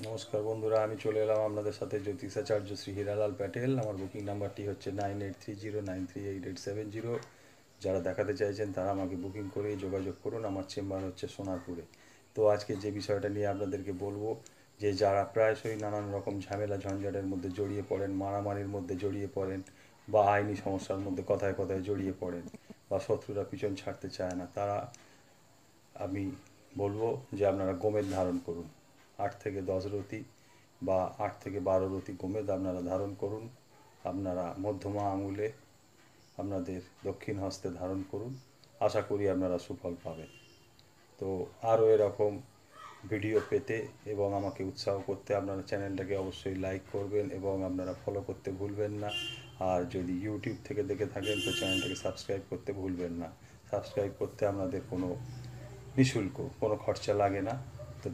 নমস্কার বন্ধুরা, আমি চলে এলাম আপনাদের সাথে জ্যোতিষাচার্য শ্রী হীরালাল প্যাটেল। আমার বুকিং নাম্বারটি হচ্ছে 9830938870। যারা দেখাতে চাইছেন তারা আমাকে বুকিং করেই যোগাযোগ করুন। আমার চেম্বার হচ্ছে সোনারপুরে। তো আজকে যে বিষয়টা নিয়ে আপনাদেরকে বলবো, যে যারা প্রায়শই নানান রকম ঝামেলা ঝঞ্ঝাটের মধ্যে জড়িয়ে পড়েন, মারামারির মধ্যে জড়িয়ে পড়েন, বা আইনি সমস্যার মধ্যে কথায় কথায় জড়িয়ে পড়েন, বা শত্রুরা পিছন ছাড়তে চায় না, তারা আমি বলবো যে আপনারা গোমেদ ধারণ করুন। 8 থেকে 10 রতি বা 8 থেকে 12 রতি গোমেদ আপনারা ধারণ করুন। আপনারা মধ্যমা আঙুলে, আপনাদের দক্ষিণ হস্তে ধারণ করুন। আশা করি আপনারা সুফল পাবেন। তো আরও এরকম ভিডিও পেতে এবং আমাকে উৎসাহ করতে আপনারা চ্যানেলটাকে অবশ্যই লাইক করবেন এবং আপনারা ফলো করতে ভুলবেন না। আর যদি ইউটিউব থেকে দেখে থাকেন তো চ্যানেলটাকে সাবস্ক্রাইব করতে ভুলবেন না। সাবস্ক্রাইব করতে আপনাদের কোনো নিঃশুল্ক, কোনো খরচা লাগে না। তো